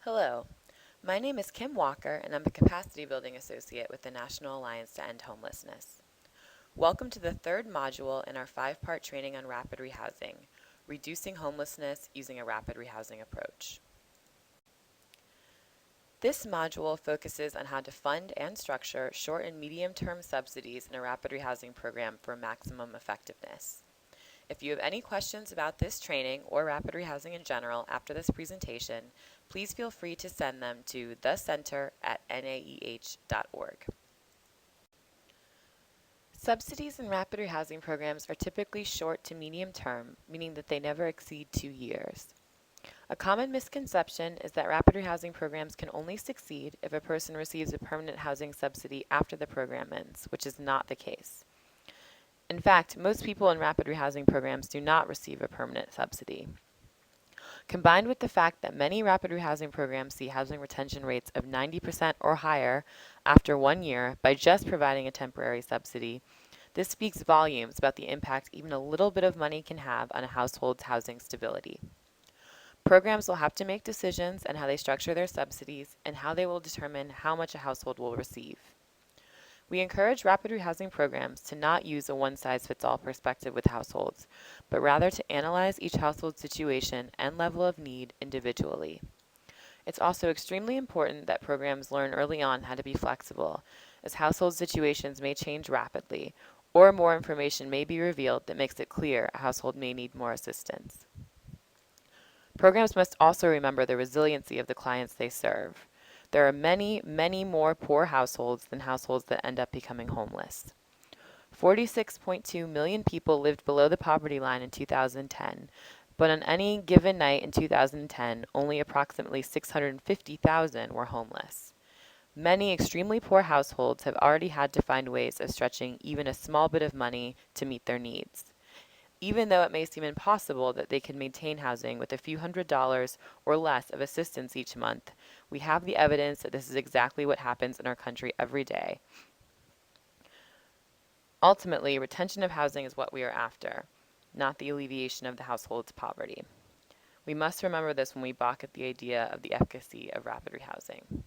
Hello, my name is Kim Walker and I'm a Capacity Building Associate with the National Alliance to End Homelessness. Welcome to the third module in our 5-part training on rapid rehousing, reducing homelessness using a rapid rehousing approach. This module focuses on how to fund and structure short and medium-term subsidies in a rapid rehousing program for maximum effectiveness. If you have any questions about this training or rapid rehousing in general after this presentation, please feel free to send them to thecenter@naeh.org. Subsidies in rapid rehousing programs are typically short to medium term, meaning that they never exceed 2 years. A common misconception is that rapid rehousing programs can only succeed if a person receives a permanent housing subsidy after the program ends, which is not the case. In fact, most people in rapid rehousing programs do not receive a permanent subsidy. Combined with the fact that many rapid rehousing programs see housing retention rates of 90% or higher after 1 year by just providing a temporary subsidy, this speaks volumes about the impact even a little bit of money can have on a household's housing stability. Programs will have to make decisions on how they structure their subsidies and how they will determine how much a household will receive. We encourage rapid rehousing programs to not use a one-size-fits-all perspective with households, but rather to analyze each household's situation and level of need individually. It's also extremely important that programs learn early on how to be flexible, as household situations may change rapidly, or more information may be revealed that makes it clear a household may need more assistance. Programs must also remember the resiliency of the clients they serve. There are many, many more poor households than households that end up becoming homeless. 46.2 million people lived below the poverty line in 2010, but on any given night in 2010, only approximately 650,000 were homeless. Many extremely poor households have already had to find ways of stretching even a small bit of money to meet their needs. Even though it may seem impossible that they can maintain housing with a few $100s or less of assistance each month, we have the evidence that this is exactly what happens in our country every day. Ultimately, retention of housing is what we are after, not the alleviation of the household's poverty. We must remember this when we balk at the idea of the efficacy of rapid rehousing.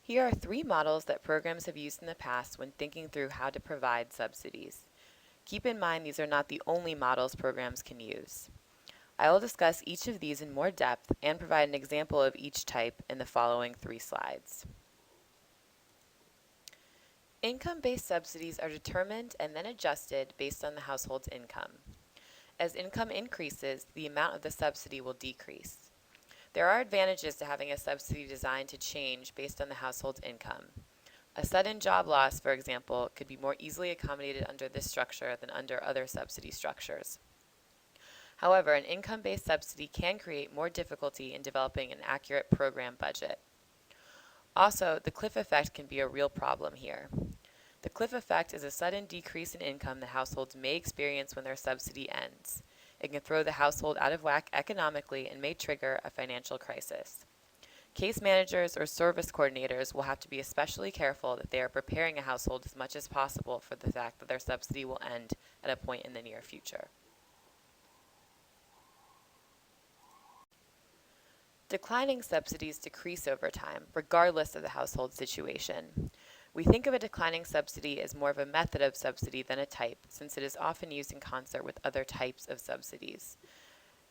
Here are 3 models that programs have used in the past when thinking through how to provide subsidies. Keep in mind these are not the only models programs can use. I will discuss each of these in more depth and provide an example of each type in the following 3 slides. Income-based subsidies are determined and then adjusted based on the household's income. As income increases, the amount of the subsidy will decrease. There are advantages to having a subsidy designed to change based on the household's income. A sudden job loss, for example, could be more easily accommodated under this structure than under other subsidy structures. However, an income-based subsidy can create more difficulty in developing an accurate program budget. Also, the cliff effect can be a real problem here. The cliff effect is a sudden decrease in income that households may experience when their subsidy ends. It can throw the household out of whack economically and may trigger a financial crisis. Case managers or service coordinators will have to be especially careful that they are preparing a household as much as possible for the fact that their subsidy will end at a point in the near future. Declining subsidies decrease over time, regardless of the household situation. We think of a declining subsidy as more of a method of subsidy than a type, since it is often used in concert with other types of subsidies.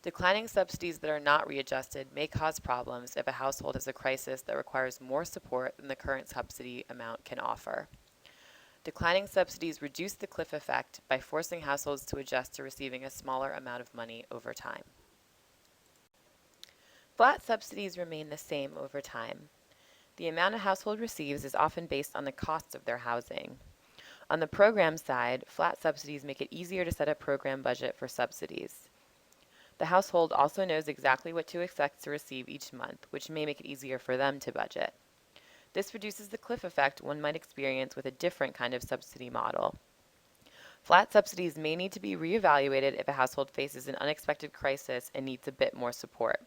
Declining subsidies that are not readjusted may cause problems if a household has a crisis that requires more support than the current subsidy amount can offer. Declining subsidies reduce the cliff effect by forcing households to adjust to receiving a smaller amount of money over time. Flat subsidies remain the same over time. The amount a household receives is often based on the cost of their housing. On the program side, flat subsidies make it easier to set a program budget for subsidies. The household also knows exactly what to expect to receive each month, which may make it easier for them to budget. This reduces the cliff effect one might experience with a different kind of subsidy model. Flat subsidies may need to be reevaluated if a household faces an unexpected crisis and needs a bit more support.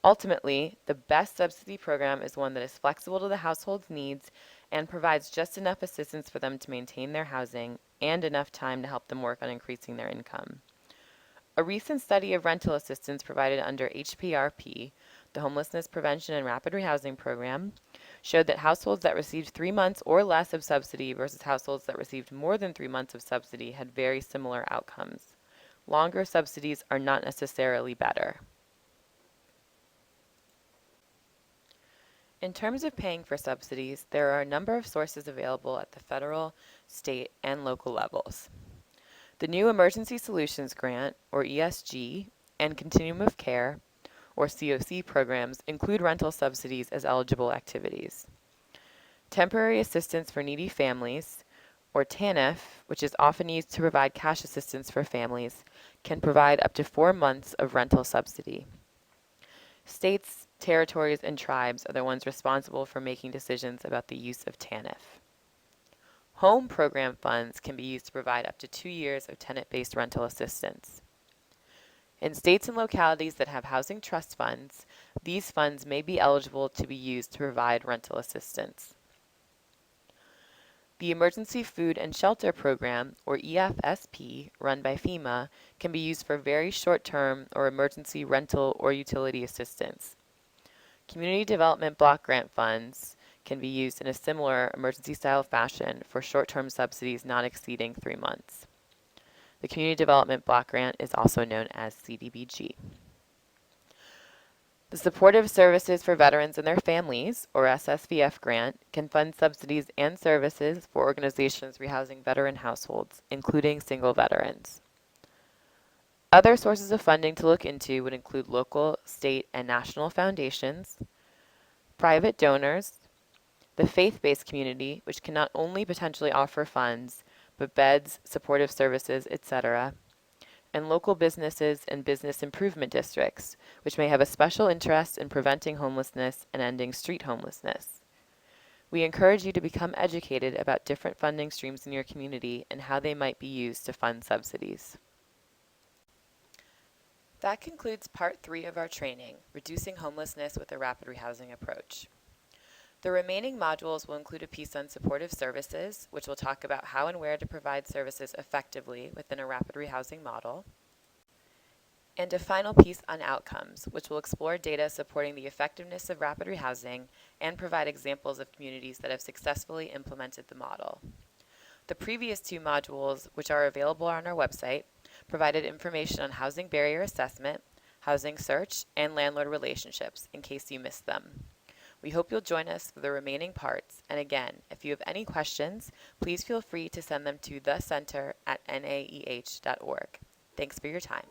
Ultimately, the best subsidy program is one that is flexible to the household's needs and provides just enough assistance for them to maintain their housing and enough time to help them work on increasing their income. A recent study of rental assistance provided under HPRP, the Homelessness Prevention and Rapid Rehousing Program, showed that households that received 3 months or less of subsidy versus households that received more than 3 months of subsidy had very similar outcomes. Longer subsidies are not necessarily better. In terms of paying for subsidies, there are a number of sources available at the federal, state, and local levels. The new Emergency Solutions Grant, or ESG, and Continuum of Care, or COC programs include rental subsidies as eligible activities. Temporary Assistance for Needy Families, or TANF, which is often used to provide cash assistance for families, can provide up to 4 months of rental subsidy. States, territories, and tribes are the ones responsible for making decisions about the use of TANF. Home program funds can be used to provide up to 2 years of tenant-based rental assistance. In states and localities that have housing trust funds, these funds may be eligible to be used to provide rental assistance. The Emergency Food and Shelter Program, or EFSP, run by FEMA, can be used for very short-term or emergency rental or utility assistance. Community Development Block Grant funds can be used in a similar emergency-style fashion for short-term subsidies not exceeding 3 months. The Community Development Block Grant is also known as CDBG. The Supportive Services for Veterans and Their Families, or SSVF grant, can fund subsidies and services for organizations rehousing veteran households, including single veterans. Other sources of funding to look into would include local, state, and national foundations, private donors, the faith-based community, which can not only potentially offer funds, but beds, supportive services, etc., and local businesses and business improvement districts, which may have a special interest in preventing homelessness and ending street homelessness. We encourage you to become educated about different funding streams in your community and how they might be used to fund subsidies. That concludes Part 3 of our training, Reducing Homelessness with a Rapid Rehousing Approach. The remaining modules will include a piece on supportive services, which will talk about how and where to provide services effectively within a rapid rehousing model, and a final piece on outcomes, which will explore data supporting the effectiveness of rapid rehousing and provide examples of communities that have successfully implemented the model. The previous 2 modules, which are available on our website, provided information on housing barrier assessment, housing search, and landlord relationships, in case you missed them. We hope you'll join us for the remaining parts, and again, if you have any questions, please feel free to send them to thecenter@naeh.org. Thanks for your time.